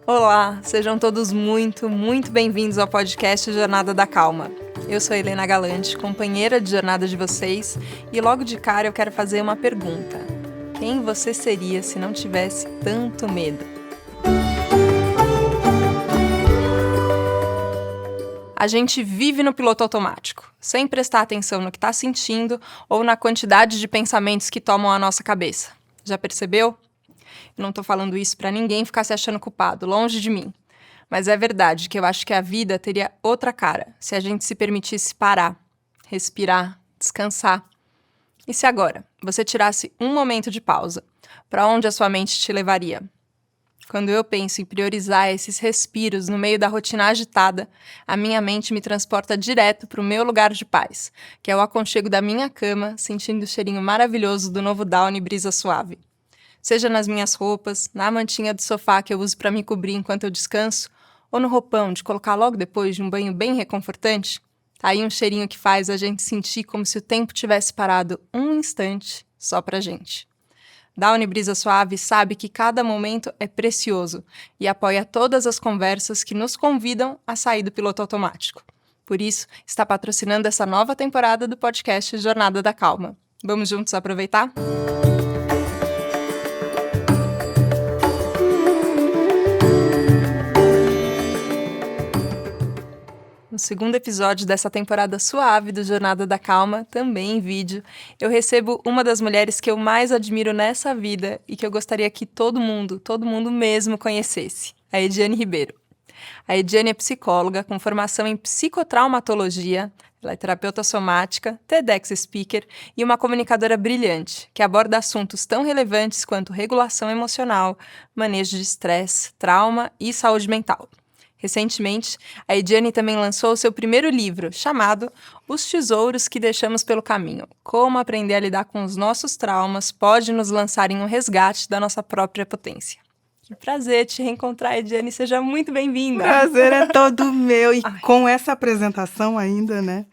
Olá, sejam todos muito bem-vindos ao podcast Jornada da Calma. Eu sou Helena Galante, companheira de jornada de vocês, e logo de cara eu quero fazer uma pergunta. Quem você seria se não tivesse tanto medo? A gente vive no piloto automático, sem prestar atenção no que está sentindo ou na quantidade de pensamentos que tomam a nossa cabeça. Já percebeu? Eu não tô falando isso pra ninguém ficar se achando culpado, longe de mim. Mas é verdade que eu acho que a vida teria outra cara se a gente se permitisse parar, respirar, descansar. E se agora você tirasse um momento de pausa, pra onde a sua mente te levaria? Quando eu penso em priorizar esses respiros no meio da rotina agitada, a minha mente me transporta direto pro meu lugar de paz, que é o aconchego da minha cama, sentindo o cheirinho maravilhoso do novo Downy Brisa Suave. Seja nas minhas roupas, na mantinha do sofá que eu uso para me cobrir enquanto eu descanso, ou no roupão de colocar logo depois de um banho bem reconfortante, tá aí um cheirinho que faz a gente sentir como se o tempo tivesse parado um instante só pra gente. Downy Brisa Suave sabe que cada momento é precioso e apoia todas as conversas que nos convidam a sair do piloto automático. Por isso, está patrocinando essa nova temporada do podcast Jornada da Calma. Vamos juntos aproveitar? No segundo episódio dessa temporada suave do Jornada da Calma, também em vídeo, eu recebo uma das mulheres que eu mais admiro nessa vida e que eu gostaria que todo mundo mesmo conhecesse, a Ediane Ribeiro. A Ediane é psicóloga com formação em psicotraumatologia, ela é terapeuta somática, TEDx speaker e uma comunicadora brilhante, que aborda assuntos tão relevantes quanto regulação emocional, manejo de estresse, trauma e saúde mental. Recentemente, a Ediane também lançou o seu primeiro livro, chamado Os Tesouros que Deixamos pelo Caminho. Como aprender a lidar com os nossos traumas pode nos lançar em um resgate da nossa própria potência. Que prazer te reencontrar, Ediane. Seja muito bem-vinda. Prazer é todo meu. E com essa apresentação ainda, né?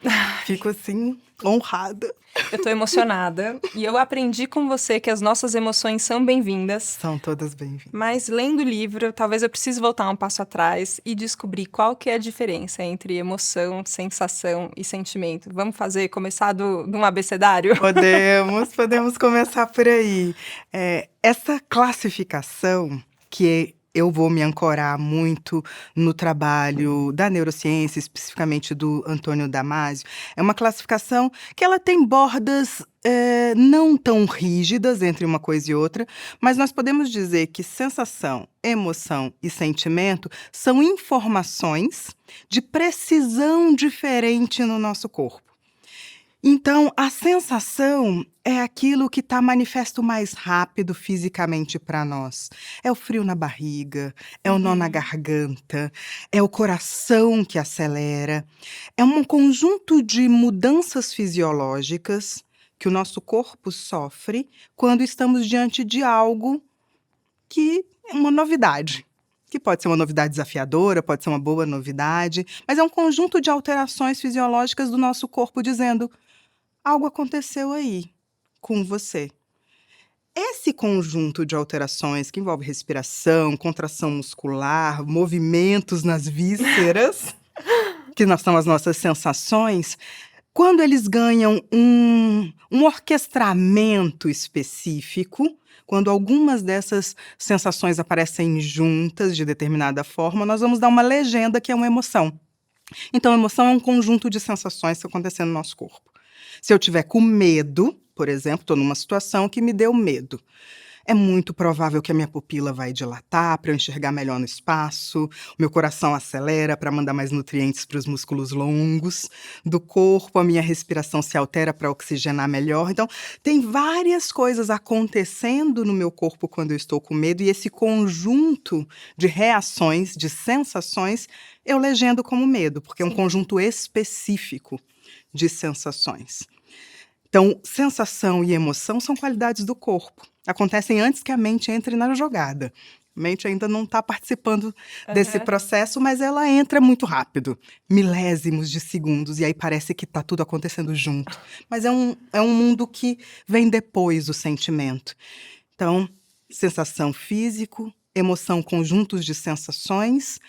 Fico assim, honrada. Eu tô emocionada. E eu aprendi com você que as nossas emoções são bem-vindas. São todas bem-vindas. Mas lendo o livro, talvez eu precise voltar um passo atrás e descobrir qual que é a diferença entre emoção, sensação e sentimento. Vamos começar de um abecedário? Podemos começar por aí. Essa classificação que eu vou me ancorar muito no trabalho da neurociência, especificamente do Antônio Damasio, é uma classificação que ela tem bordas não tão rígidas entre uma coisa e outra, mas nós podemos dizer que sensação, emoção e sentimento são informações de precisão diferente no nosso corpo. Então, a sensação é aquilo que está manifesto mais rápido fisicamente para nós. É o frio na barriga, é o nó na garganta, é o coração que acelera. É um conjunto de mudanças fisiológicas que o nosso corpo sofre quando estamos diante de algo que é uma novidade. Que pode ser uma novidade desafiadora, pode ser uma boa novidade, mas é um conjunto de alterações fisiológicas do nosso corpo dizendo: algo aconteceu aí, com você. Esse conjunto de alterações que envolve respiração, contração muscular, movimentos nas vísceras, que são as nossas sensações, quando eles ganham um orquestramento específico, quando algumas dessas sensações aparecem juntas de determinada forma, nós vamos dar uma legenda que é uma emoção. Então, a emoção é um conjunto de sensações que estão acontecendo no nosso corpo. Se eu tiver com medo, por exemplo, estou numa situação que me deu medo, é muito provável que a minha pupila vai dilatar para eu enxergar melhor no espaço, o meu coração acelera para mandar mais nutrientes para os músculos longos do corpo, a minha respiração se altera para oxigenar melhor. Então, tem várias coisas acontecendo no meu corpo quando eu estou com medo, e esse conjunto de reações, de sensações, eu legendo como medo, porque é um conjunto específico de sensações. Então, sensação e emoção são qualidades do corpo. Acontecem antes que a mente entre na jogada. A mente ainda não está participando desse processo, mas ela entra muito rápido. Milésimos de segundos, e aí parece que está tudo acontecendo junto. Mas é um mundo que vem depois do sentimento. Então, sensação físico, emoção, conjuntos de sensações,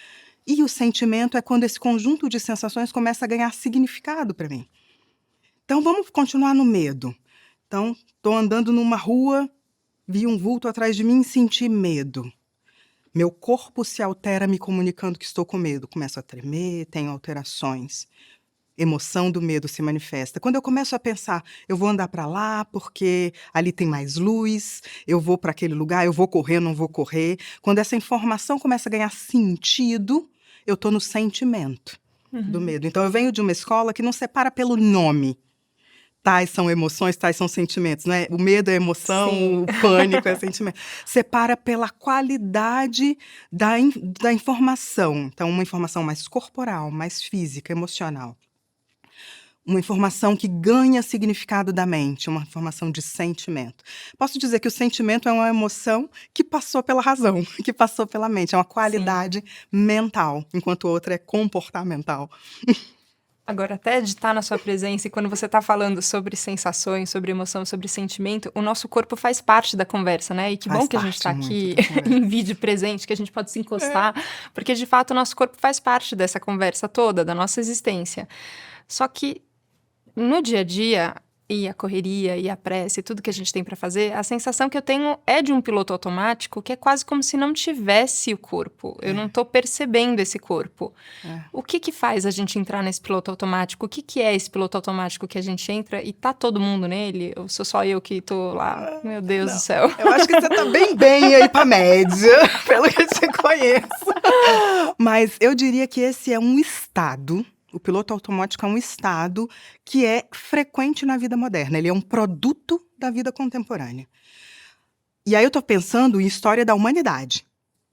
e o sentimento é quando esse conjunto de sensações começa a ganhar significado para mim. Então, vamos continuar no medo. Então, estou andando numa rua, vi um vulto atrás de mim e senti medo. Meu corpo se altera me comunicando que estou com medo. Começo a tremer, tenho alterações. Emoção do medo se manifesta. Quando eu começo a pensar, eu vou andar para lá porque ali tem mais luz, eu vou para aquele lugar, eu vou correr, não vou correr. Quando essa informação começa a ganhar sentido, eu estou no sentimento do medo. Então, eu venho de uma escola que não separa pelo nome. Tais são emoções, tais são sentimentos, né? O medo é emoção, Sim. o pânico é sentimento. Separa pela qualidade da informação. Então, uma informação mais corporal, mais física, emocional. Uma informação que ganha significado da mente, uma informação de sentimento. Posso dizer que o sentimento é uma emoção que passou pela razão, que passou pela mente. É uma qualidade mental, enquanto outra é comportamental. Agora, até de estar na sua presença e quando você está falando sobre sensações, sobre emoção, sobre sentimento, o nosso corpo faz parte da conversa, né? E que Faz bom que a gente está parte muito aqui da conversa. em vídeo presente, que a gente pode se encostar, porque de fato o nosso corpo faz parte dessa conversa toda, da nossa existência. Só que no dia a dia, e a correria, e a pressa, e tudo que a gente tem para fazer, a sensação que eu tenho é de um piloto automático que é quase como se não tivesse o corpo. Eu não tô percebendo esse corpo. É. O que que faz a gente entrar nesse piloto automático? O que que é esse piloto automático que a gente entra e tá todo mundo nele? Ou sou só eu que tô lá? Meu Deus do céu. Eu acho que você tá bem aí pra média, pelo que eu te conheço. Mas eu diria que esse é um estado, o piloto automático é um estado que é frequente na vida moderna. Ele é um produto da vida contemporânea. E aí eu tô pensando em história da humanidade.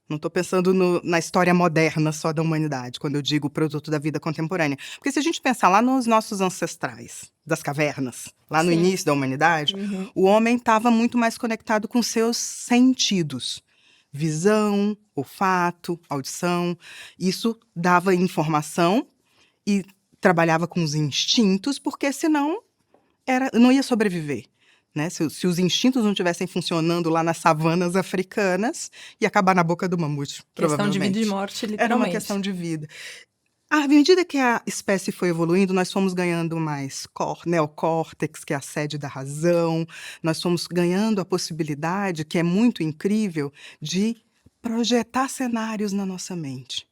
Não estou pensando na história moderna só da humanidade, quando eu digo produto da vida contemporânea. Porque se a gente pensar lá nos nossos ancestrais, das cavernas, lá no Sim. início da humanidade, o homem estava muito mais conectado com seus sentidos. Visão, olfato, audição. Isso dava informação e trabalhava com os instintos, porque senão não ia sobreviver. Né? Se os instintos não estivessem funcionando lá nas savanas africanas, ia acabar na boca do mamute, Questão de vida e provavelmente. morte, literalmente. Era uma questão de vida. À medida que a espécie foi evoluindo, nós fomos ganhando mais neocórtex, que é a sede da razão. Nós fomos ganhando a possibilidade, que é muito incrível, de projetar cenários na nossa mente.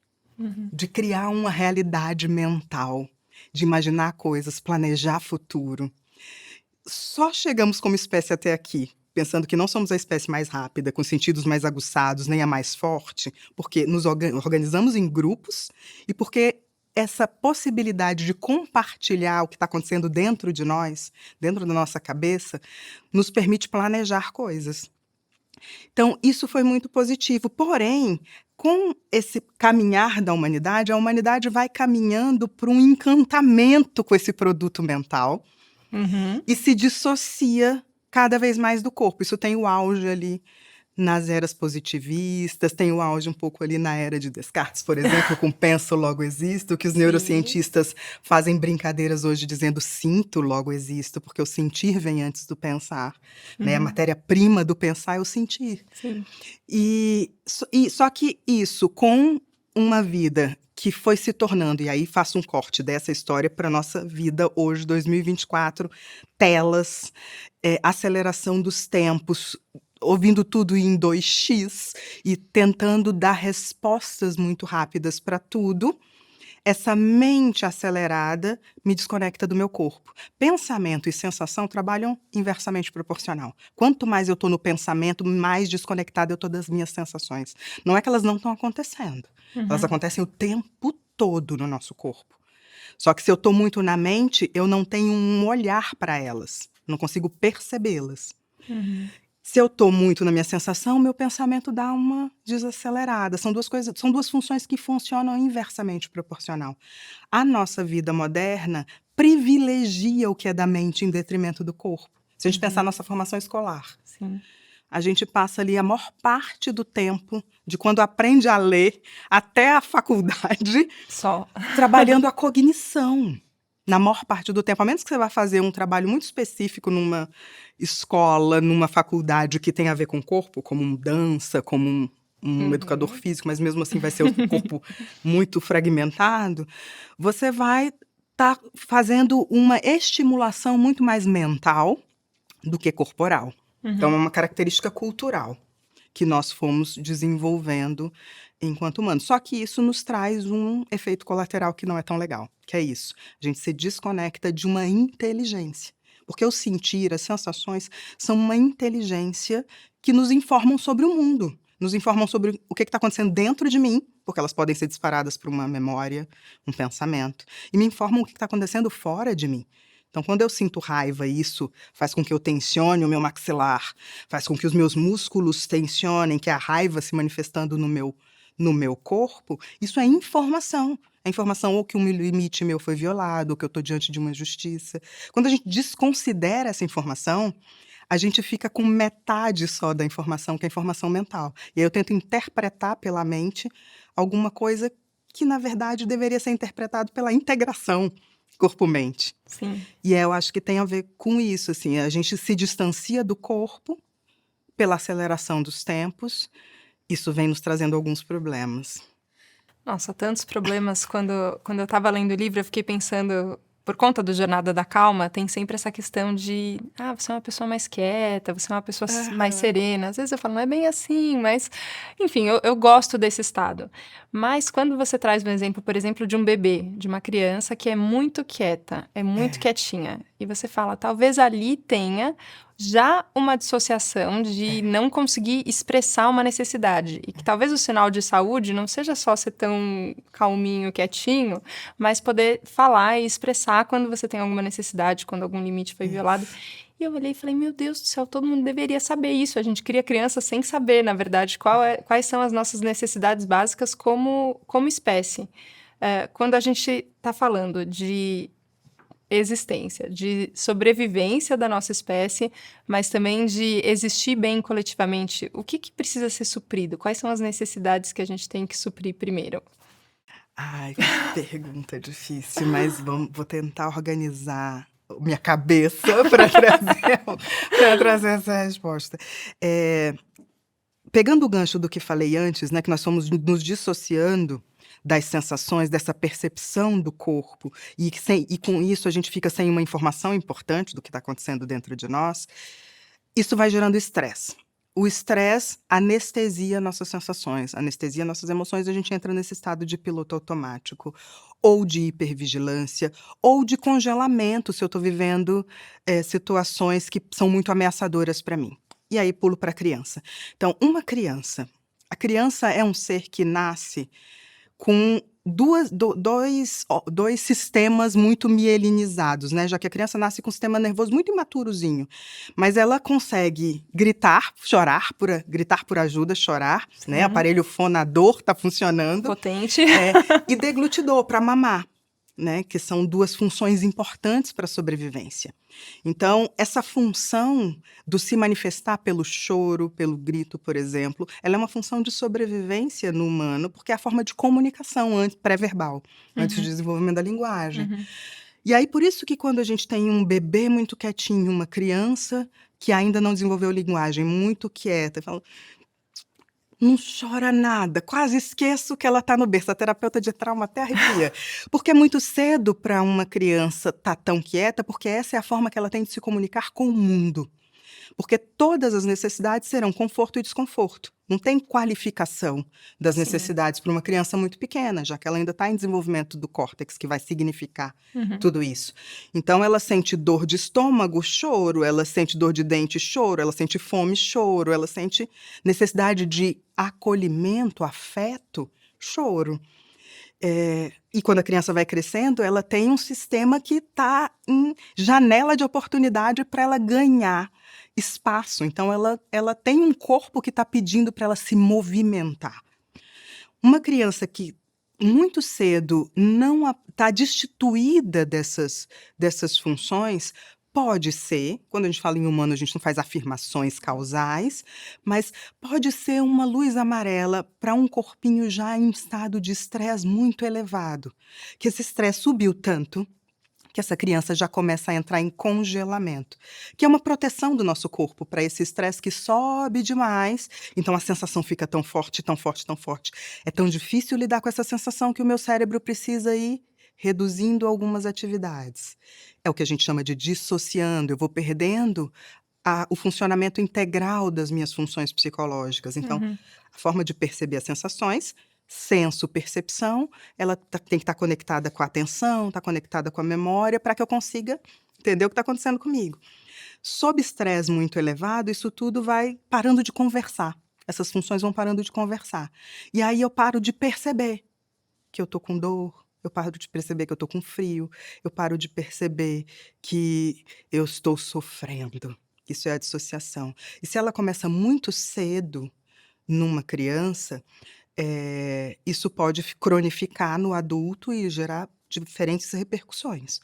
De criar uma realidade mental. De imaginar coisas, planejar futuro. Só chegamos como espécie até aqui, pensando que não somos a espécie mais rápida, com sentidos mais aguçados, nem a mais forte, porque nos organizamos em grupos e porque essa possibilidade de compartilhar o que está acontecendo dentro de nós, dentro da nossa cabeça, nos permite planejar coisas. Então, isso foi muito positivo. Porém, com esse caminhar da humanidade, a humanidade vai caminhando para um encantamento com esse produto mental, e se dissocia cada vez mais do corpo. Isso tem o auge ali nas eras positivistas, tem o auge um pouco ali na era de Descartes, por exemplo, com penso, logo existo, que os neurocientistas fazem brincadeiras hoje dizendo sinto, logo existo, porque o sentir vem antes do pensar. Né? A matéria-prima do pensar é o sentir. Sim. Só que isso, com uma vida que foi se tornando, e aí faço um corte dessa história para a nossa vida hoje, 2024, telas, aceleração dos tempos, ouvindo tudo em 2x e tentando dar respostas muito rápidas para tudo, essa mente acelerada me desconecta do meu corpo. Pensamento e sensação trabalham inversamente proporcional. Quanto mais eu estou no pensamento, mais desconectada eu estou das minhas sensações. Não é que elas não estão acontecendo. Elas acontecem o tempo todo no nosso corpo. Só que se eu estou muito na mente, eu não tenho um olhar para elas. Não consigo percebê-las. Se eu estou muito na minha sensação, meu pensamento dá uma desacelerada. São duas funções que funcionam inversamente proporcional. A nossa vida moderna privilegia o que é da mente em detrimento do corpo. Se a gente pensar na nossa formação escolar. Sim. A gente passa ali a maior parte do tempo, de quando aprende a ler até a faculdade, Só. trabalhando a cognição. Na maior parte do tempo. A menos que você vá fazer um trabalho muito específico numa escola, numa faculdade que tem a ver com o corpo, como dança, como um educador Uhum. físico, mas mesmo assim vai ser o corpo muito fragmentado, você vai estar fazendo uma estimulação muito mais mental do que corporal. Então, é Uhum. uma característica cultural que nós fomos desenvolvendo enquanto humanos. Só que isso nos traz um efeito colateral que não é tão legal, que é isso: a gente se desconecta de uma inteligência. Porque o sentir, as sensações, são uma inteligência que nos informam sobre o mundo, nos informam sobre o que está acontecendo dentro de mim, porque elas podem ser disparadas por uma memória, um pensamento, e me informam o que está acontecendo fora de mim. Então, quando eu sinto raiva, isso faz com que eu tensione o meu maxilar, faz com que os meus músculos tensionem, que é a raiva se manifestando no meu corpo. Isso é informação. É informação ou que um limite meu foi violado, ou que eu estou diante de uma justiça. Quando a gente desconsidera essa informação, a gente fica com metade só da informação, que é a informação mental. E aí eu tento interpretar pela mente alguma coisa que, na verdade, deveria ser interpretado pela integração corpo-mente. Sim. E eu acho que tem a ver com isso, assim, a gente se distancia do corpo pela aceleração dos tempos, isso vem nos trazendo alguns problemas. Nossa, tantos problemas. Quando eu estava lendo o livro, eu fiquei pensando, por conta do Jornada da Calma, tem sempre essa questão de, você é uma pessoa mais quieta, você é uma pessoa mais Aham. serena. Às vezes eu falo, não é bem assim, mas, enfim, eu gosto desse estado. Mas quando você traz um exemplo, por exemplo, de um bebê, de uma criança que é muito quieta, é muito É, quietinha, e você fala, talvez ali tenha já uma dissociação de é. não conseguir expressar uma necessidade. E que talvez o sinal de saúde não seja só ser tão calminho, quietinho, mas poder falar e expressar quando você tem alguma necessidade, quando algum limite foi violado. Isso. E eu olhei e falei, meu Deus do céu, todo mundo deveria saber isso. A gente cria criança sem saber, na verdade, quais são as nossas necessidades básicas como espécie. Quando a gente está falando de existência, de sobrevivência da nossa espécie, mas também de existir bem coletivamente. O que precisa ser suprido? Quais são as necessidades que a gente tem que suprir primeiro? Ai, pergunta difícil, mas vou tentar organizar minha cabeça para trazer essa resposta. Eh, Pegando o gancho do que falei antes, né, que nós fomos nos dissociando das sensações, dessa percepção do corpo, e com isso a gente fica sem uma informação importante do que está acontecendo dentro de nós, isso vai gerando estresse. O estresse anestesia nossas sensações, anestesia nossas emoções, e a gente entra nesse estado de piloto automático, ou de hipervigilância, ou de congelamento, se eu estou vivendo situações que são muito ameaçadoras para mim. E aí pulo para a criança. Então, a criança é um ser que nasce com dois sistemas muito mielinizados, né, já que a criança nasce com um sistema nervoso muito imaturozinho, mas ela consegue gritar por ajuda, chorar, né, Sim, aparelho fonador está funcionando, potente. e deglutidor para mamar, né, que são 2 funções importantes para a sobrevivência. Então, essa função do se manifestar pelo choro, pelo grito, por exemplo, ela é uma função de sobrevivência no humano, porque é a forma de comunicação pré-verbal, antes do Uhum, desenvolvimento da linguagem. uhum. E aí, por isso que quando a gente tem um bebê muito quietinho, uma criança que ainda não desenvolveu linguagem, muito quieta, fala, não chora nada, quase esqueço que ela está no berço. A terapeuta de trauma até arrepia. Porque é muito cedo para uma criança estar tão quieta, porque essa é a forma que ela tem de se comunicar com o mundo. Porque todas as necessidades serão conforto e desconforto. Não tem qualificação das Sim. necessidades para uma criança muito pequena, já que ela ainda está em desenvolvimento do córtex, que vai significar Uhum. tudo isso. Então, ela sente dor de estômago, choro, ela sente dor de dente, choro, ela sente fome, choro, ela sente necessidade de acolhimento, afeto, choro. E quando a criança vai crescendo, ela tem um sistema que está em janela de oportunidade para ela ganhar espaço. Então, ela tem um corpo que está pedindo para ela se movimentar. Uma criança que muito cedo não está destituída dessas funções, pode ser, quando a gente fala em humano, a gente não faz afirmações causais, mas pode ser uma luz amarela para um corpinho já em estado de estresse muito elevado, que esse estresse subiu tanto que essa criança já começa a entrar em congelamento, que é uma proteção do nosso corpo para esse estresse que sobe demais. Então a sensação fica tão forte, tão forte, tão forte. É tão difícil lidar com essa sensação que o meu cérebro precisa ir reduzindo algumas atividades. É o que a gente chama de dissociando. Eu vou perdendo o funcionamento integral das minhas funções psicológicas. Então, Uhum. a forma de perceber as sensações, senso-percepção, ela tem que estar conectada com a atenção, está conectada com a memória, para que eu consiga entender o que está acontecendo comigo. Sob estresse muito elevado, isso tudo vai parando de conversar. Essas funções vão parando de conversar. E aí eu paro de perceber que eu estou com dor, eu paro de perceber que eu estou com frio, eu paro de perceber que eu estou sofrendo. Isso é a dissociação. E se ela começa muito cedo numa criança, isso pode cronificar no adulto e gerar diferentes repercussões.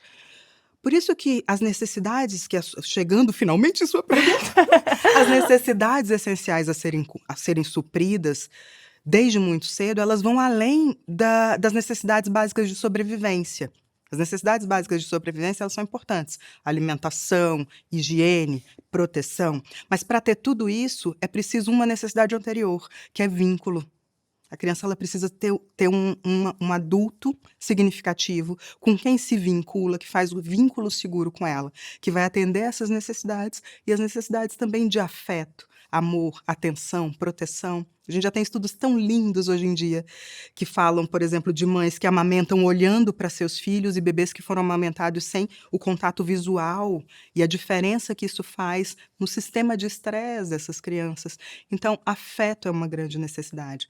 Por isso que as necessidades chegando finalmente em sua pergunta, as necessidades essenciais a serem supridas desde muito cedo, elas vão além das necessidades básicas de sobrevivência. As necessidades básicas de sobrevivência, elas são importantes. Alimentação, higiene, proteção. Mas para ter tudo isso, é preciso uma necessidade anterior, que é vínculo. A criança ela precisa ter um adulto significativo com quem se vincula, que faz o vínculo seguro com ela, que vai atender essas necessidades e as necessidades também de afeto, amor, atenção, proteção. A gente já tem estudos tão lindos hoje em dia que falam, por exemplo, de mães que amamentam olhando para seus filhos e bebês que foram amamentados sem o contato visual e a diferença que isso faz no sistema de estresse dessas crianças. Então, afeto é uma grande necessidade.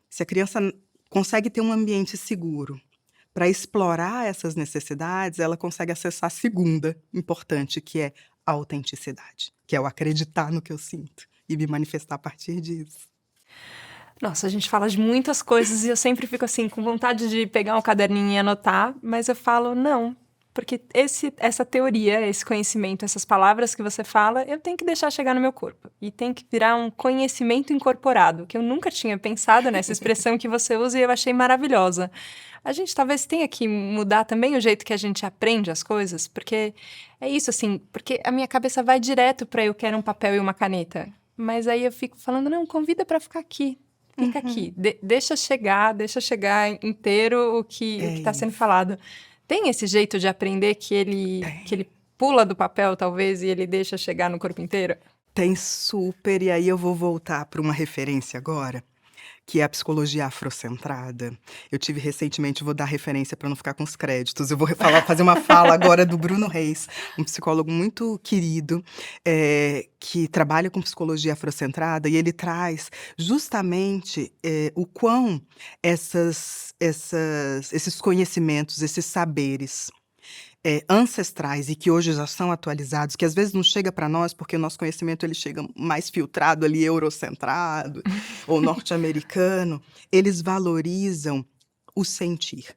Se a criança consegue ter um ambiente seguro para explorar essas necessidades, ela consegue acessar a segunda importante, que é a autenticidade, que é o acreditar no que eu sinto e me manifestar a partir disso. Nossa, a gente fala de muitas coisas e eu sempre fico assim, com vontade de pegar um caderninho e anotar, mas eu falo, não, porque essa teoria, esse conhecimento, essas palavras que você fala, eu tenho que deixar chegar no meu corpo. E tem que virar um conhecimento incorporado, que eu nunca tinha pensado nessa expressão que você usa e eu achei maravilhosa. A gente talvez tenha que mudar também o jeito que a gente aprende as coisas, porque é isso, assim, porque a minha cabeça vai direto para eu quero um papel e uma caneta. Mas aí eu fico falando, não, convida para ficar aqui. Fica aqui, deixa chegar inteiro o que está sendo Isso. falado. Tem esse jeito de aprender que ele pula do papel, talvez, e ele deixa chegar no corpo inteiro? Tem super, e aí eu vou voltar para uma referência agora, que é a psicologia afrocentrada. Eu tive recentemente, vou dar referência para não ficar com os créditos, eu vou fazer uma fala agora do Bruno Reis, um psicólogo muito querido, que trabalha com psicologia afrocentrada, e ele traz justamente o quão esses conhecimentos, esses saberes ancestrais e que hoje já são atualizados, que às vezes não chega para nós, porque o nosso conhecimento ele chega mais filtrado ali, eurocentrado ou norte-americano, eles valorizam o sentir.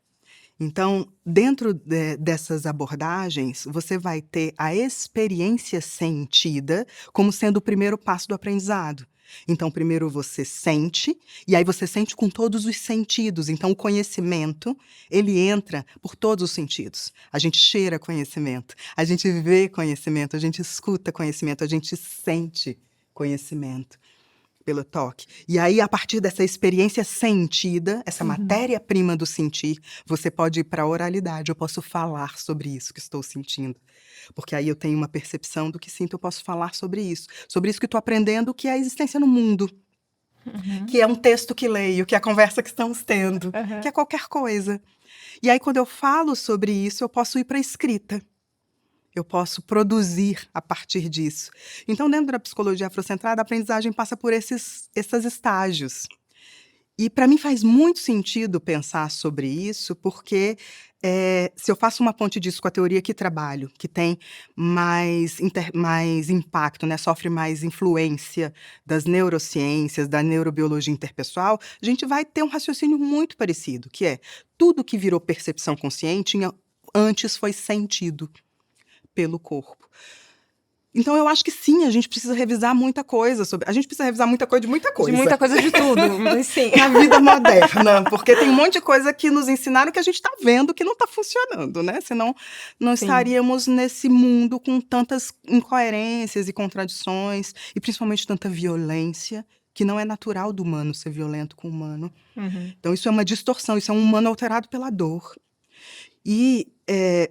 Então, dentro dessas abordagens, você vai ter a experiência sentida como sendo o primeiro passo do aprendizado. Então, primeiro você sente, e aí você sente com todos os sentidos. Então, o conhecimento, ele entra por todos os sentidos. A gente cheira conhecimento, a gente vê conhecimento, a gente escuta conhecimento, a gente sente conhecimento pelo toque. E aí, a partir dessa experiência sentida, essa matéria-prima do sentir, você pode ir para a oralidade. Eu posso falar sobre isso que estou sentindo. Porque aí eu tenho uma percepção do que sinto, eu posso falar sobre isso. Sobre isso que estou aprendendo, que é a existência no mundo. Que é um texto que leio, que é a conversa que estamos tendo, que é qualquer coisa. E aí, quando eu falo sobre isso, eu posso ir para a escrita. Eu posso produzir a partir disso. Então, dentro da psicologia afrocentrada, a aprendizagem passa por esses estágios. E para mim faz muito sentido pensar sobre isso, porque se eu faço uma ponte disso com a teoria que trabalho, que tem mais impacto, né, sofre mais influência das neurociências, da neurobiologia interpessoal, a gente vai ter um raciocínio muito parecido, que é tudo que virou percepção consciente antes foi sentido pelo corpo. Então eu acho que sim, a gente precisa revisar muita coisa sobre. A gente precisa revisar muita coisa de muita coisa. De muita coisa de tudo, mas sim. Na vida moderna, porque tem um monte de coisa que nos ensinaram que a gente está vendo que não está funcionando, né? Senão não Sim. estaríamos nesse mundo com tantas incoerências e contradições, e principalmente tanta violência, que não é natural do humano ser violento com o humano. Uhum. Então isso é uma distorção, isso é um humano alterado pela dor. E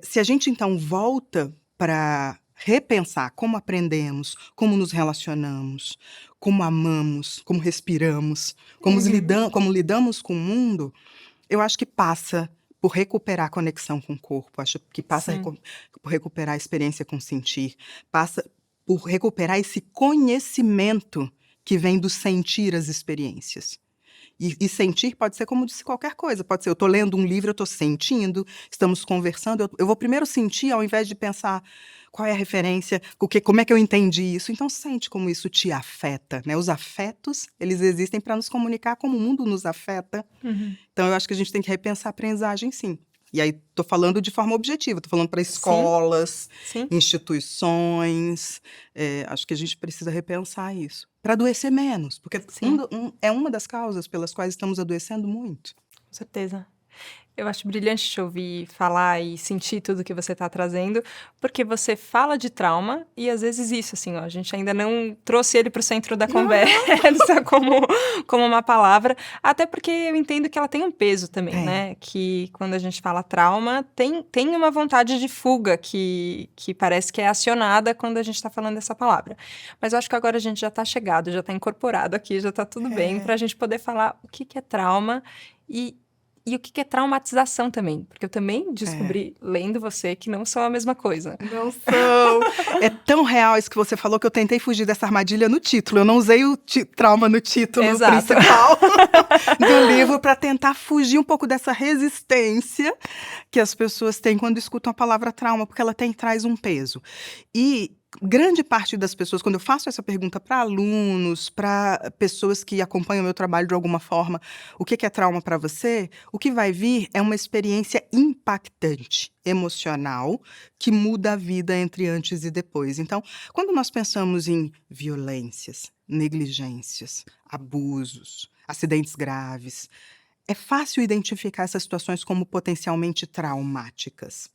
se a gente então volta para repensar como aprendemos, como nos relacionamos, como amamos, como respiramos, como lidamos com o mundo, eu acho que passa por recuperar a conexão com o corpo, acho que passa Sim. por recuperar a experiência com o sentir, passa por recuperar esse conhecimento que vem do sentir as experiências. E sentir pode ser como disse qualquer coisa, pode ser eu estou lendo um livro, eu estou sentindo, estamos conversando, eu vou primeiro sentir ao invés de pensar qual é a referência, como é que eu entendi isso. Então sente como isso te afeta, né? Os afetos, eles existem para nos comunicar como o mundo nos afeta. Uhum. Então eu acho que a gente tem que repensar a aprendizagem, sim. E aí estou falando de forma objetiva, estou falando para escolas, Sim. instituições, acho que a gente precisa repensar isso. Para adoecer menos, porque Sim. é uma das causas pelas quais estamos adoecendo muito. Com certeza. Eu acho brilhante te ouvir falar e sentir tudo que você está trazendo, porque você fala de trauma e às vezes isso, assim, ó, a gente ainda não trouxe ele para o centro da conversa como uma palavra, até porque eu entendo que ela tem um peso também, né? Que quando a gente fala trauma, tem uma vontade de fuga que parece que é acionada quando a gente está falando essa palavra. Mas eu acho que agora a gente já está chegado, já está incorporado aqui, já está tudo bem para a gente poder falar o que é trauma e o que é traumatização também, porque eu também descobri, lendo você, que não são a mesma coisa. Não são. É tão real isso que você falou que eu tentei fugir dessa armadilha no título. Eu não usei o trauma no título principal do livro para tentar fugir um pouco dessa resistência que as pessoas têm quando escutam a palavra trauma, porque ela traz um peso. E grande parte das pessoas, quando eu faço essa pergunta para alunos, para pessoas que acompanham o meu trabalho de alguma forma, o que é trauma para você? O que vai vir é uma experiência impactante, emocional, que muda a vida entre antes e depois. Então, quando nós pensamos em violências, negligências, abusos, acidentes graves, é fácil identificar essas situações como potencialmente traumáticas.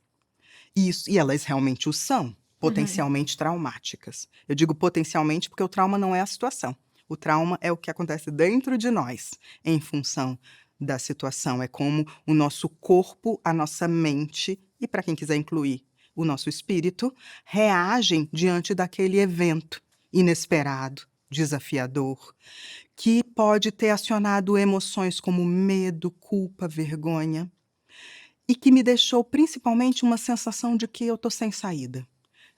E elas realmente o são. Potencialmente traumáticas. Eu digo potencialmente porque o trauma não é a situação. O trauma é o que acontece dentro de nós, em função da situação. É como o nosso corpo, a nossa mente, e para quem quiser incluir, o nosso espírito, reagem diante daquele evento inesperado, desafiador, que pode ter acionado emoções como medo, culpa, vergonha, e que me deixou principalmente uma sensação de que eu estou sem saída.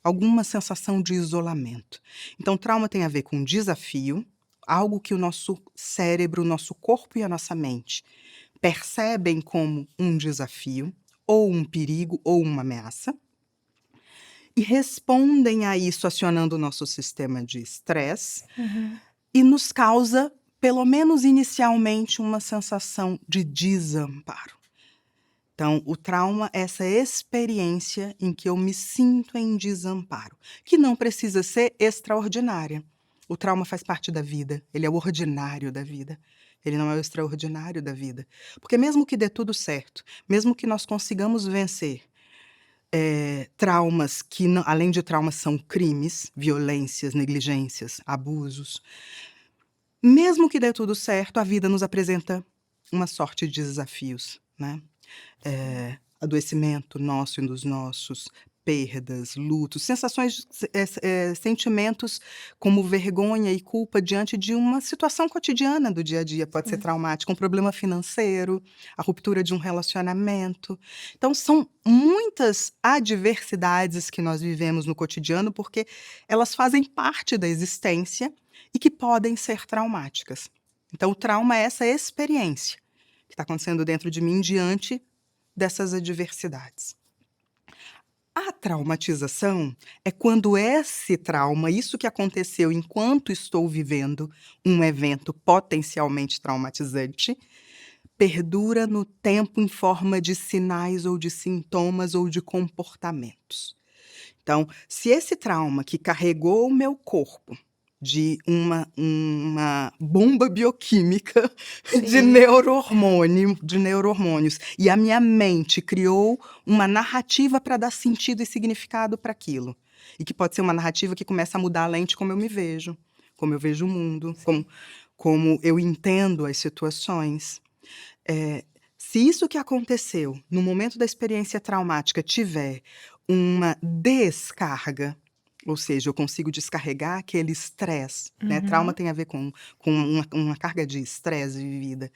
Alguma sensação de isolamento. Então, trauma tem a ver com desafio, algo que o nosso cérebro, o nosso corpo e a nossa mente percebem como um desafio, ou um perigo, ou uma ameaça, e respondem a isso acionando o nosso sistema de estresse, e nos causa, pelo menos inicialmente, uma sensação de desamparo. Então, o trauma é essa experiência em que eu me sinto em desamparo, que não precisa ser extraordinária. O trauma faz parte da vida, ele é o ordinário da vida. Ele não é o extraordinário da vida. Porque mesmo que dê tudo certo, mesmo que nós consigamos vencer traumas que, além de traumas, são crimes, violências, negligências, abusos, mesmo que dê tudo certo, a vida nos apresenta uma sorte de desafios, né? Adoecimento nosso e dos nossos, perdas, lutos, sensações, sentimentos como vergonha e culpa diante de uma situação cotidiana do dia a dia, pode ser traumática, um problema financeiro, a ruptura de um relacionamento. Então são muitas adversidades que nós vivemos no cotidiano, porque elas fazem parte da existência e que podem ser traumáticas. Então o trauma é essa experiência que está acontecendo dentro de mim diante dessas adversidades. A traumatização é quando esse trauma, isso que aconteceu enquanto estou vivendo um evento potencialmente traumatizante, perdura no tempo em forma de sinais ou de sintomas ou de comportamentos. Então, se esse trauma que carregou o meu corpo de uma bomba bioquímica de Sim. neurohormônios, e a minha mente criou uma narrativa para dar sentido e significado para aquilo. E que pode ser uma narrativa que começa a mudar a lente como eu me vejo, como eu vejo o mundo, como eu entendo as situações. Se isso que aconteceu no momento da experiência traumática tiver uma descarga, ou seja, eu consigo descarregar aquele estresse, né? Trauma tem a ver com uma carga de estresse vivida.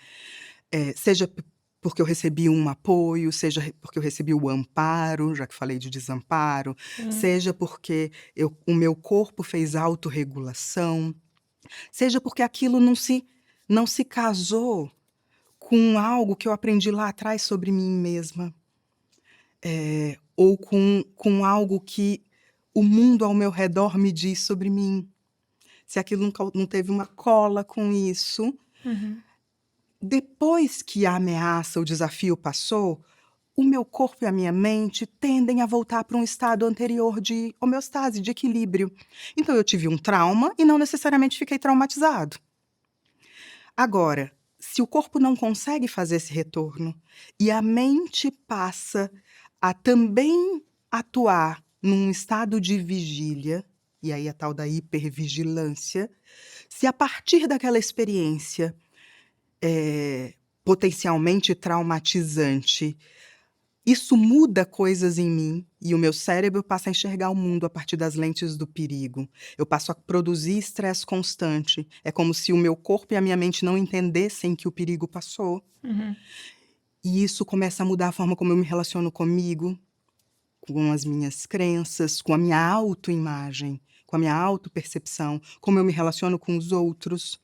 Seja porque eu recebi um apoio, seja porque eu recebi o amparo, já que falei de desamparo, seja porque o meu corpo fez autorregulação, seja porque aquilo não se casou com algo que eu aprendi lá atrás sobre mim mesma, ou com algo que o mundo ao meu redor me diz sobre mim. Se aquilo não teve uma cola com isso, depois que a ameaça, o desafio passou, o meu corpo e a minha mente tendem a voltar para um estado anterior de homeostase, de equilíbrio. Então eu tive um trauma e não necessariamente fiquei traumatizado. Agora, se o corpo não consegue fazer esse retorno e a mente passa a também atuar num estado de vigília, e aí a tal da hipervigilância, se a partir daquela experiência potencialmente traumatizante, isso muda coisas em mim e o meu cérebro passa a enxergar o mundo a partir das lentes do perigo. Eu passo a produzir estresse constante. É como se o meu corpo e a minha mente não entendessem que o perigo passou. E isso começa a mudar a forma como eu me relaciono comigo, com as minhas crenças, com a minha autoimagem, com a minha autopercepção, como eu me relaciono com os outros.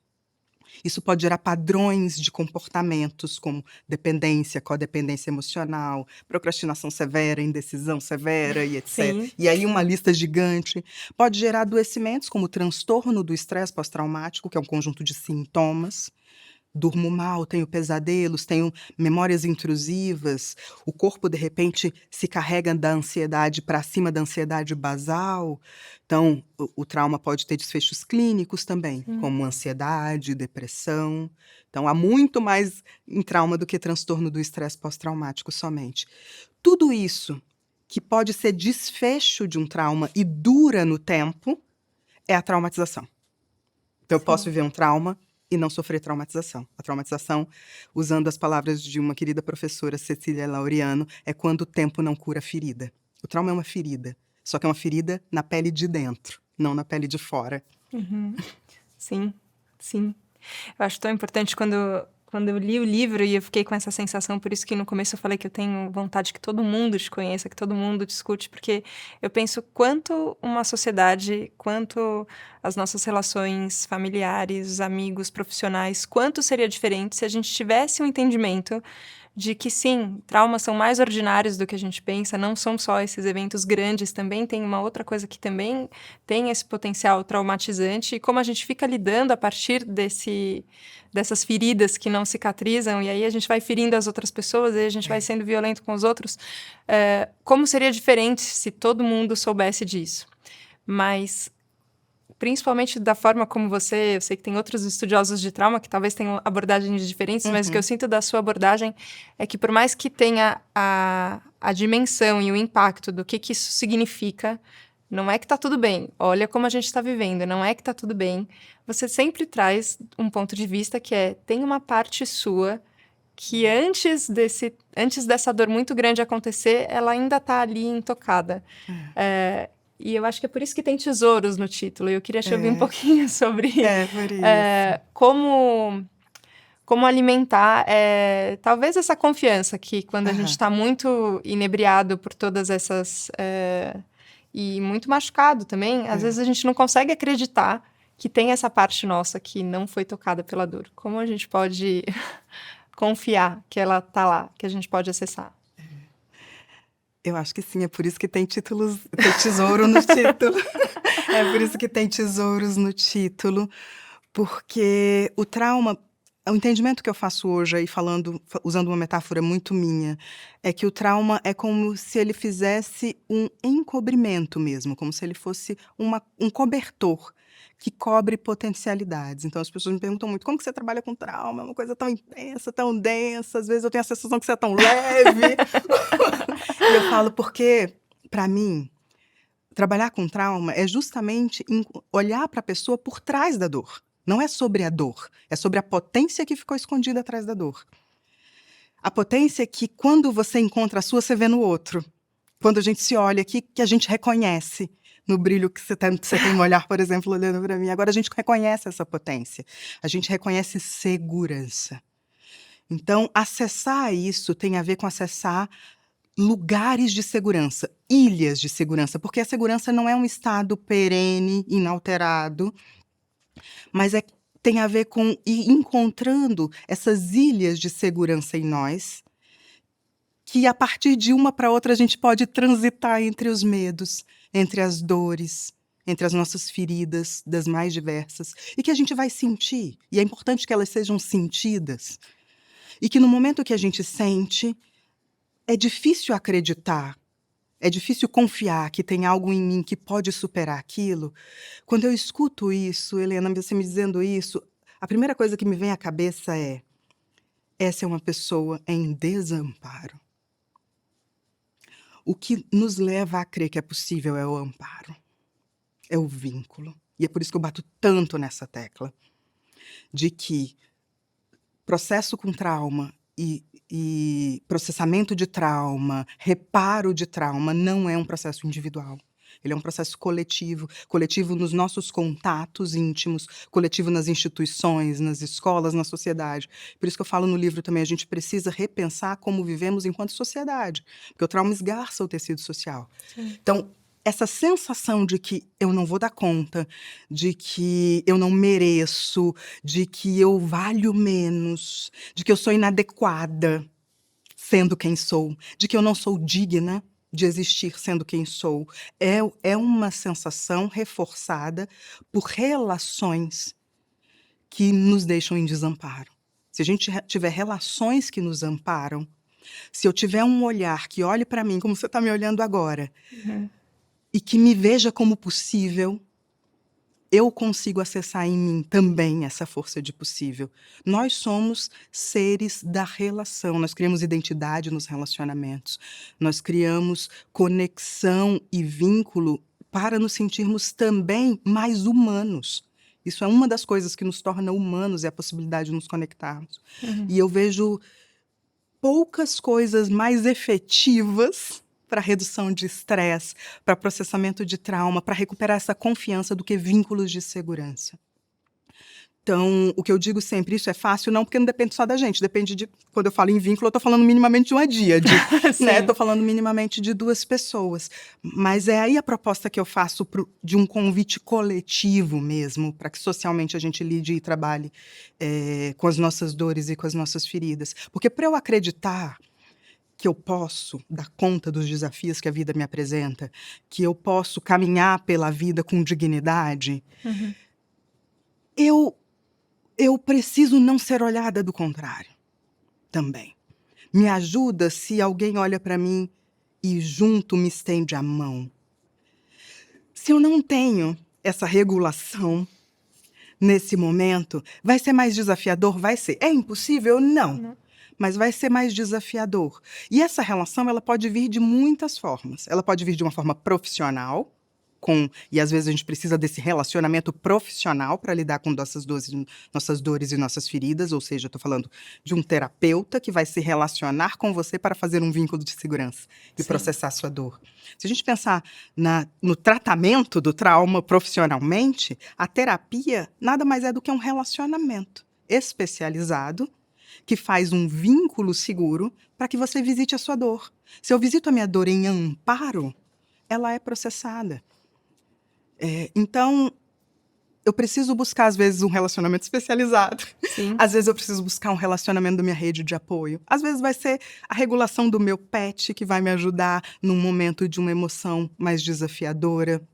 Isso pode gerar padrões de comportamentos como dependência, codependência emocional, procrastinação severa, indecisão severa e etc. Sim. E aí uma lista gigante. Pode gerar adoecimentos como o transtorno do estresse pós-traumático, que é um conjunto de sintomas. Durmo mal, tenho pesadelos, tenho memórias intrusivas, o corpo de repente se carrega da ansiedade para cima da ansiedade basal. Então, o trauma pode ter desfechos clínicos também, como ansiedade, depressão. Então, há muito mais em trauma do que transtorno do estresse pós-traumático somente. Tudo isso que pode ser desfecho de um trauma e dura no tempo é a traumatização. Então, eu posso viver um trauma e não sofrer traumatização. A traumatização, usando as palavras de uma querida professora, Cecília Laureano, é quando o tempo não cura a ferida. O trauma é uma ferida, só que é uma ferida na pele de dentro, não na pele de fora. Sim, sim. Eu acho tão importante quando eu li o livro e eu fiquei com essa sensação, por isso que no começo eu falei que eu tenho vontade que todo mundo te conheça, que todo mundo te escute, porque eu penso quanto uma sociedade, quanto as nossas relações familiares, amigos, profissionais, quanto seria diferente se a gente tivesse um entendimento de que sim, traumas são mais ordinários do que a gente pensa, não são só esses eventos grandes, também tem uma outra coisa que também tem esse potencial traumatizante, e como a gente fica lidando a partir dessas feridas que não cicatrizam, e aí a gente vai ferindo as outras pessoas, e aí a gente vai sendo violento com os outros, como seria diferente se todo mundo soubesse disso? Mas principalmente da forma como eu sei que tem outros estudiosos de trauma que talvez tenham abordagens diferentes, mas o que eu sinto da sua abordagem é que por mais que tenha a dimensão e o impacto do que isso significa, não é que tá tudo bem, olha como a gente está vivendo, não é que tá tudo bem, você sempre traz um ponto de vista que tem uma parte sua que antes dessa dor muito grande acontecer, ela ainda tá ali intocada. E eu acho que é por isso que tem tesouros no título. E eu queria te ouvir um pouquinho sobre Por isso. como alimentar talvez essa confiança que quando a gente está muito inebriado por todas essas... e muito machucado também, às vezes a gente não consegue acreditar que tem essa parte nossa que não foi tocada pela dor. Como a gente pode confiar que ela tá lá, que a gente pode acessar? Eu acho que sim, é por isso que tem tesouro no título. É por isso que tem tesouros no título, porque o trauma, O entendimento que eu faço hoje aí usando uma metáfora muito minha, é que o trauma é como se ele fizesse um encobrimento mesmo, como se ele fosse um cobertor que cobre potencialidades. Então as pessoas me perguntam muito: "Como que você trabalha com trauma? É uma coisa tão intensa, tão densa, às vezes eu tenho a sensação que você é tão leve". E eu falo porque, para mim, trabalhar com trauma é justamente olhar para a pessoa por trás da dor. Não é sobre a dor, é sobre a potência que ficou escondida atrás da dor. A potência que, quando você encontra a sua, você vê no outro. Quando a gente se olha aqui, que a gente reconhece no brilho que você tem no olhar, por exemplo, olhando para mim. Agora a gente reconhece essa potência. A gente reconhece segurança. Então, acessar isso tem a ver com acessar lugares de segurança, ilhas de segurança, porque a segurança não é um estado perene, inalterado, mas tem a ver com ir encontrando essas ilhas de segurança em nós, que a partir de uma para outra a gente pode transitar entre os medos, entre as dores, entre as nossas feridas, das mais diversas, e que a gente vai sentir, e é importante que elas sejam sentidas, e que no momento que a gente sente, é difícil acreditar. É difícil confiar que tem algo em mim que pode superar aquilo. Quando eu escuto isso, Helena, você me dizendo isso, a primeira coisa que me vem à cabeça é: essa é uma pessoa em desamparo. O que nos leva a crer que é possível é o amparo, é o vínculo. E é por isso que eu bato tanto nessa tecla, de que processo com trauma e processamento de trauma, reparo de trauma, não é um processo individual. Ele é um processo coletivo, coletivo nos nossos contatos íntimos, coletivo nas instituições, nas escolas, na sociedade. Por isso que eu falo no livro também, a gente precisa repensar como vivemos enquanto sociedade, porque o trauma esgarça o tecido social. Sim. Então, essa sensação de que eu não vou dar conta, de que eu não mereço, de que eu valho menos, de que eu sou inadequada sendo quem sou, de que eu não sou digna de existir sendo quem sou, é uma sensação reforçada por relações que nos deixam em desamparo. Se a gente tiver relações que nos amparam, se eu tiver um olhar que olhe para mim como você está me olhando agora, e que me veja como possível, eu consigo acessar em mim também essa força de possível. Nós somos seres da relação, nós criamos identidade nos relacionamentos, nós criamos conexão e vínculo para nos sentirmos também mais humanos. Isso é uma das coisas que nos torna humanos, é a possibilidade de nos conectarmos. E eu vejo poucas coisas mais efetivas para redução de estresse, para processamento de trauma, para recuperar essa confiança do que vínculos de segurança. Então, o que eu digo sempre, isso é fácil? Não, porque não depende só da gente, depende de, quando eu falo em vínculo, eu estou falando minimamente de uma díade, né? Estou falando minimamente de duas pessoas. Mas é aí a proposta que eu faço de um convite coletivo mesmo, para que socialmente a gente lide e trabalhe com as nossas dores e com as nossas feridas. Porque para eu acreditar que eu posso dar conta dos desafios que a vida me apresenta, que eu posso caminhar pela vida com dignidade, eu preciso não ser olhada do contrário também. Me ajuda se alguém olha para mim e junto me estende a mão. Se eu não tenho essa regulação nesse momento, vai ser mais desafiador? Vai ser. É impossível? Não. Mas vai ser mais desafiador. E essa relação, ela pode vir de muitas formas. Ela pode vir de uma forma profissional, e às vezes a gente precisa desse relacionamento profissional para lidar com nossas dores e nossas feridas, ou seja, eu estou falando de um terapeuta que vai se relacionar com você para fazer um vínculo de segurança e processar a sua dor. Se a gente pensar no tratamento do trauma profissionalmente, a terapia nada mais é do que um relacionamento especializado que faz um vínculo seguro para que você visite a sua dor. Se eu visito a minha dor em amparo, ela é processada. Então, eu preciso buscar, às vezes, um relacionamento especializado. Sim. Às vezes eu preciso buscar um relacionamento da minha rede de apoio. Às vezes vai ser a regulação do meu pet que vai me ajudar num momento de uma emoção mais desafiadora.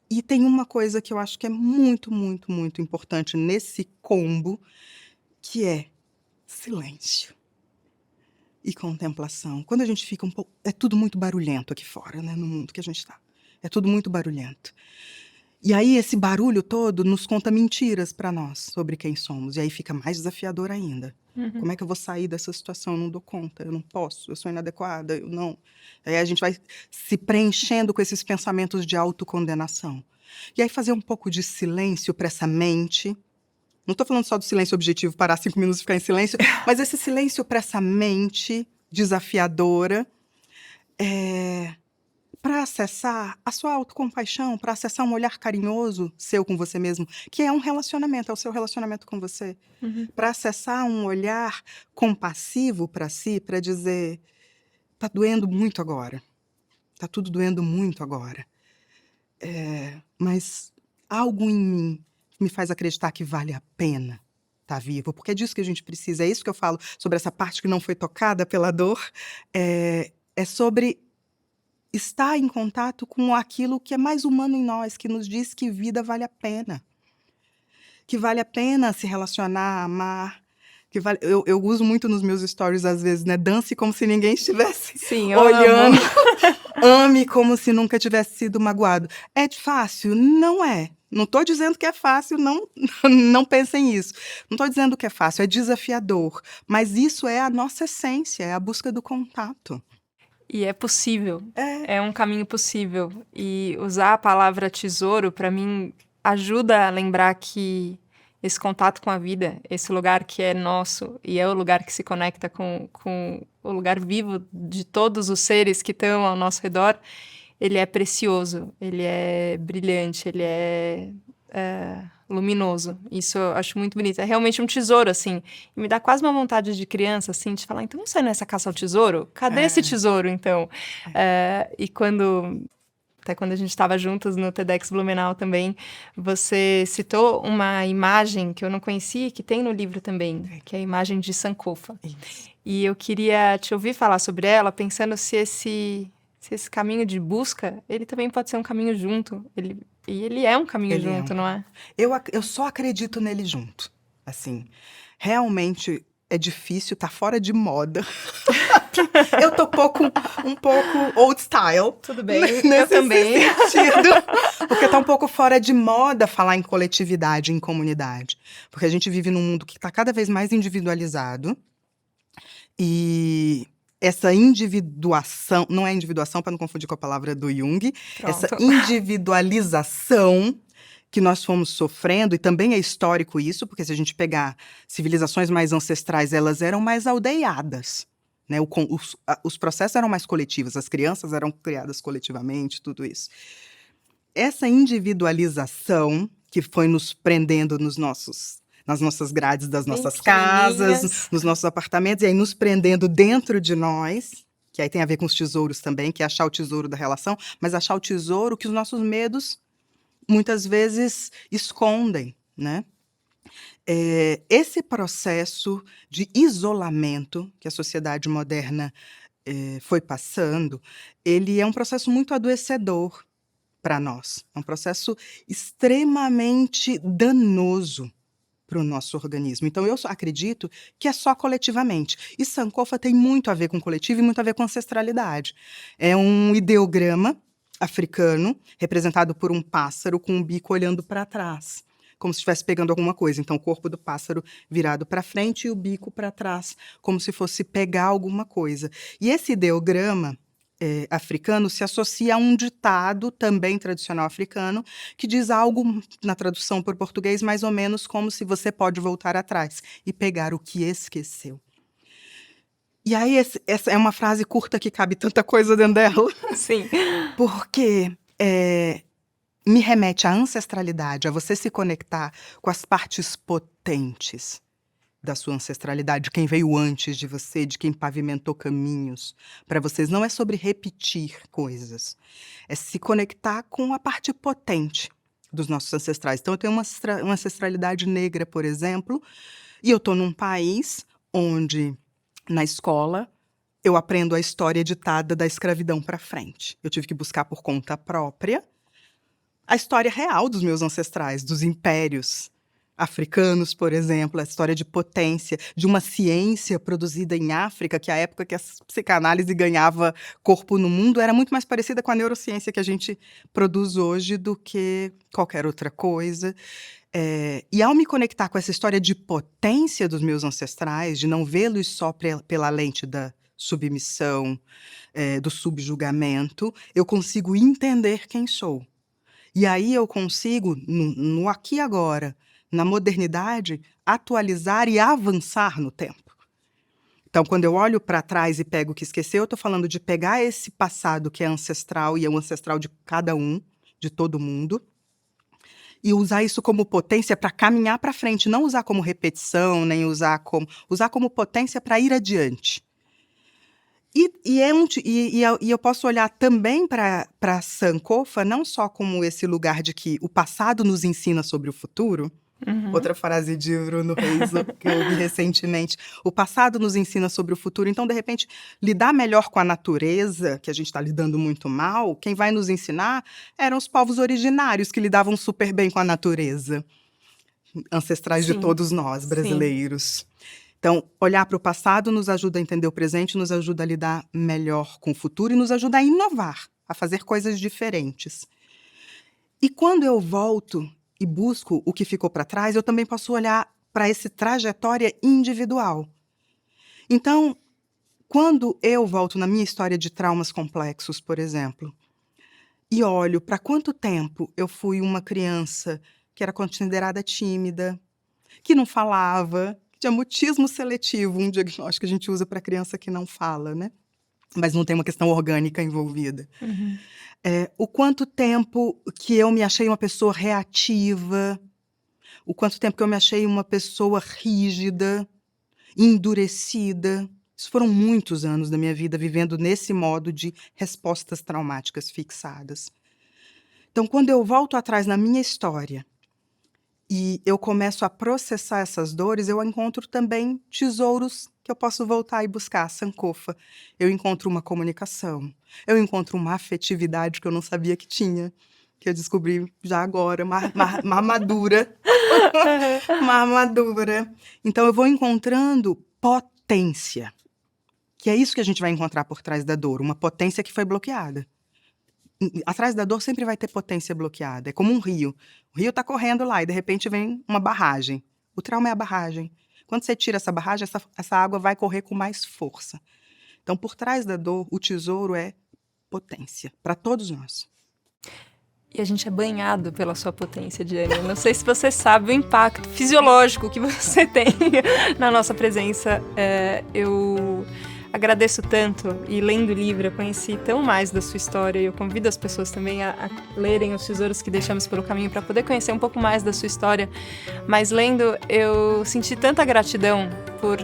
E tem uma coisa que eu acho que é muito, muito, muito importante nesse combo, que é silêncio e contemplação. Quando a gente fica um pouco... É tudo muito barulhento aqui fora, né, no mundo que a gente está. É tudo muito barulhento. E aí esse barulho todo nos conta mentiras para nós sobre quem somos. E aí fica mais desafiador ainda. Como é que eu vou sair dessa situação? Eu não dou conta, eu não posso, eu sou inadequada, eu não... Aí a gente vai se preenchendo com esses pensamentos de autocondenação. E aí fazer um pouco de silêncio para essa mente. Não estou falando só do silêncio objetivo, parar 5 minutos e ficar em silêncio, mas esse silêncio para essa mente desafiadora, para acessar a sua autocompaixão, para acessar um olhar carinhoso seu com você mesmo, que é um relacionamento, é o seu relacionamento com você. Para acessar um olhar compassivo para si, para dizer, tá doendo muito agora, tá tudo doendo muito agora, mas algo em mim me faz acreditar que vale a pena estar vivo, porque é disso que a gente precisa, é isso que eu falo sobre essa parte que não foi tocada pela dor, é sobre estar em contato com aquilo que é mais humano em nós, que nos diz que vida vale a pena. Que vale a pena se relacionar, amar. Que vale... eu uso muito nos meus stories, às vezes, né? Dance como se ninguém estivesse Sim, olhando. Ame como se nunca tivesse sido magoado. É fácil? Não é. Não estou dizendo que é fácil, não pensem isso. Não estou dizendo que é fácil, é desafiador. Mas isso é a nossa essência, é a busca do contato. E é possível. É um caminho possível. E usar a palavra tesouro, para mim, ajuda a lembrar que esse contato com a vida, esse lugar que é nosso e é o lugar que se conecta com o lugar vivo de todos os seres que estão ao nosso redor, ele é precioso, ele é brilhante, ele é luminoso. Isso eu acho muito bonito. É realmente um tesouro, assim. E me dá quase uma vontade de criança, assim, de falar, então vamos sair nessa caça ao tesouro? Cadê esse tesouro, então? E até quando a gente estava juntas no TEDx Blumenau também, você citou uma imagem que eu não conhecia, que tem no livro também, que é a imagem de Sankofa. E eu queria te ouvir falar sobre ela, pensando se esse caminho de busca, ele também pode ser um caminho junto. Ele é um caminho junto, não é? Eu só acredito nele junto. Assim, realmente é difícil, tá fora de moda. Eu tô um pouco old style. Tudo bem, nesse eu também. sentido, porque tá um pouco fora de moda falar em coletividade, em comunidade. Porque a gente vive num mundo que tá cada vez mais individualizado. E essa individuação, não é individuação, para não confundir com a palavra do Jung, essa individualização que nós fomos sofrendo, e também é histórico isso, porque se a gente pegar civilizações mais ancestrais, elas eram mais aldeiadas, né? Os processos eram mais coletivos, as crianças eram criadas coletivamente, tudo isso. Essa individualização que foi nos prendendo nas nossas grades das nossas casas, nos nossos apartamentos, e aí nos prendendo dentro de nós, que aí tem a ver com os tesouros também, que é achar o tesouro da relação, mas achar o tesouro que os nossos medos muitas vezes escondem, né? Esse processo de isolamento que a sociedade moderna foi passando, ele é um processo muito adoecedor para nós. É um processo extremamente danoso para o nosso organismo. Então, eu acredito que é só coletivamente. E Sankofa tem muito a ver com coletivo e muito a ver com ancestralidade. É um ideograma africano, representado por um pássaro com um bico olhando para trás, como se estivesse pegando alguma coisa. Então, o corpo do pássaro virado para frente e o bico para trás, como se fosse pegar alguma coisa. E esse ideograma africano se associa a um ditado também tradicional africano que diz algo, na tradução para o português, mais ou menos como se você pode voltar atrás e pegar o que esqueceu. E aí essa é uma frase curta que cabe tanta coisa dentro dela. Sim. Porque me remete à ancestralidade, a você se conectar com as partes potentes da sua ancestralidade, de quem veio antes de você, de quem pavimentou caminhos para vocês. Não é sobre repetir coisas, é se conectar com a parte potente dos nossos ancestrais. Então, eu tenho uma ancestralidade negra, por exemplo, e eu estou num país onde, na escola, eu aprendo a história ditada da escravidão para frente. Eu tive que buscar por conta própria a história real dos meus ancestrais, dos impérios africanos, por exemplo, a história de potência, de uma ciência produzida em África, que a época que a psicanálise ganhava corpo no mundo era muito mais parecida com a neurociência que a gente produz hoje do que qualquer outra coisa. E ao me conectar com essa história de potência dos meus ancestrais, de não vê-los só pela lente da submissão, do subjugamento, eu consigo entender quem sou. E aí eu consigo, no aqui e agora, na modernidade, atualizar e avançar no tempo. Então, quando eu olho para trás e pego o que esqueceu, eu estou falando de pegar esse passado que é ancestral e é o ancestral de cada um, de todo mundo, e usar isso como potência para caminhar para frente, não usar como repetição, nem usar como potência para ir adiante. E eu posso olhar também para Sankofa não só como esse lugar de que o passado nos ensina sobre o futuro. Outra frase de Bruno Reis que eu ouvi recentemente. O passado nos ensina sobre o futuro. Então, de repente, lidar melhor com a natureza, que a gente está lidando muito mal, quem vai nos ensinar eram os povos originários que lidavam super bem com a natureza. Ancestrais de todos nós, brasileiros. Sim. Então, olhar para o passado nos ajuda a entender o presente, nos ajuda a lidar melhor com o futuro e nos ajuda a inovar, a fazer coisas diferentes. E quando eu volto e busco o que ficou para trás, eu também posso olhar para essa trajetória individual. Então, quando eu volto na minha história de traumas complexos, por exemplo, e olho para quanto tempo eu fui uma criança que era considerada tímida, que não falava, de mutismo seletivo, um diagnóstico que a gente usa para criança que não fala, né? Mas não tem uma questão orgânica envolvida. O quanto tempo que eu me achei uma pessoa reativa, o quanto tempo que eu me achei uma pessoa rígida, endurecida. Isso foram muitos anos da minha vida vivendo nesse modo de respostas traumáticas fixadas. Então, quando eu volto atrás na minha história e eu começo a processar essas dores, eu encontro também tesouros que eu posso voltar e buscar, Sankofa. Eu encontro uma comunicação, eu encontro uma afetividade que eu não sabia que tinha, que eu descobri já agora, mais madura. Mais madura. Então eu vou encontrando potência, que é isso que a gente vai encontrar por trás da dor, uma potência que foi bloqueada. Atrás da dor sempre vai ter potência bloqueada. É como um rio. O rio está correndo lá e, de repente, vem uma barragem. O trauma é a barragem. Quando você tira essa barragem, essa água vai correr com mais força. Então, por trás da dor, o tesouro é potência, para todos nós. E a gente é banhado pela sua potência, Diane. Não sei se você sabe o impacto fisiológico que você tem na nossa presença. Eu agradeço tanto, e lendo o livro eu conheci tão mais da sua história, e eu convido as pessoas também a lerem os tesouros que deixamos pelo caminho para poder conhecer um pouco mais da sua história. Mas lendo, eu senti tanta gratidão por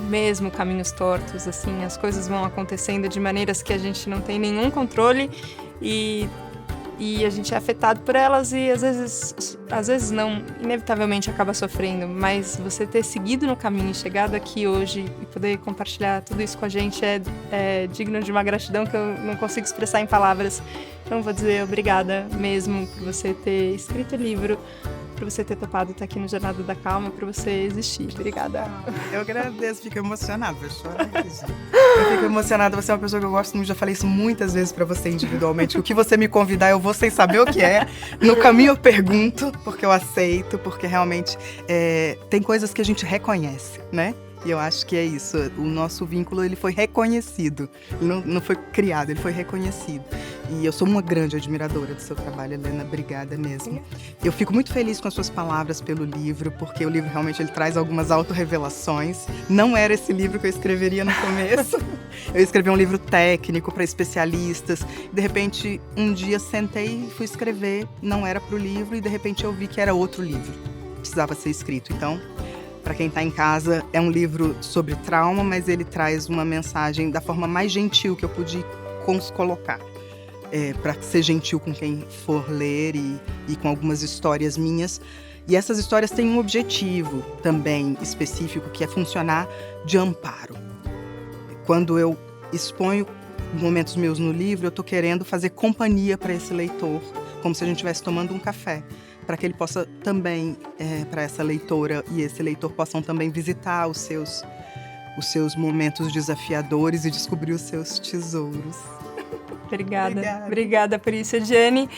mesmo caminhos tortos, assim, as coisas vão acontecendo de maneiras que a gente não tem nenhum controle e a gente é afetado por elas e às vezes não, inevitavelmente acaba sofrendo, mas você ter seguido no caminho e chegado aqui hoje e poder compartilhar tudo isso com a gente é digno de uma gratidão que eu não consigo expressar em palavras. Então vou dizer obrigada mesmo por você ter escrito o livro, por você ter topado estar aqui no Jornada da Calma, por você existir. Obrigada. Eu agradeço, fico emocionada, eu fico emocionada, você é uma pessoa que eu gosto muito, já falei isso muitas vezes pra você individualmente, o que você me convidar eu vou sem saber o que é, no caminho eu pergunto, porque eu aceito, porque realmente tem coisas que a gente reconhece, né? E eu acho que é isso, o nosso vínculo ele foi reconhecido, não foi criado, ele foi reconhecido. E eu sou uma grande admiradora do seu trabalho, Helena, obrigada mesmo. Eu fico muito feliz com as suas palavras pelo livro, porque o livro realmente ele traz algumas autorrevelações. Não era esse livro que eu escreveria no começo. Eu escrevi um livro técnico para especialistas. De repente, um dia sentei e fui escrever, não era para o livro, e de repente eu vi que era outro livro. Precisava ser escrito, então... Para quem está em casa, é um livro sobre trauma, mas ele traz uma mensagem da forma mais gentil que eu pude colocar. Para ser gentil com quem for ler e com algumas histórias minhas. E essas histórias têm um objetivo também específico, que é funcionar de amparo. Quando eu exponho momentos meus no livro, eu estou querendo fazer companhia para esse leitor, como se a gente estivesse tomando um café. para que ele possa também, para essa leitora e esse leitor possam também visitar os seus momentos desafiadores e descobrir os seus tesouros. Obrigada por isso, Ediane.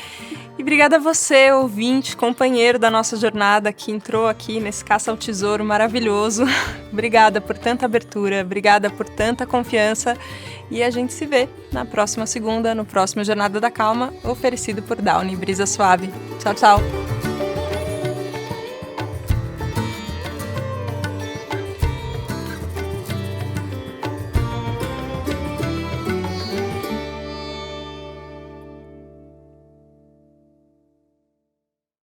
E obrigada a você, ouvinte, companheiro da nossa jornada, que entrou aqui nesse caça ao tesouro maravilhoso. Obrigada por tanta abertura, obrigada por tanta confiança. E a gente se vê na próxima segunda, no próximo Jornada da Calma, oferecido por Downy Brisa Suave. Tchau, tchau!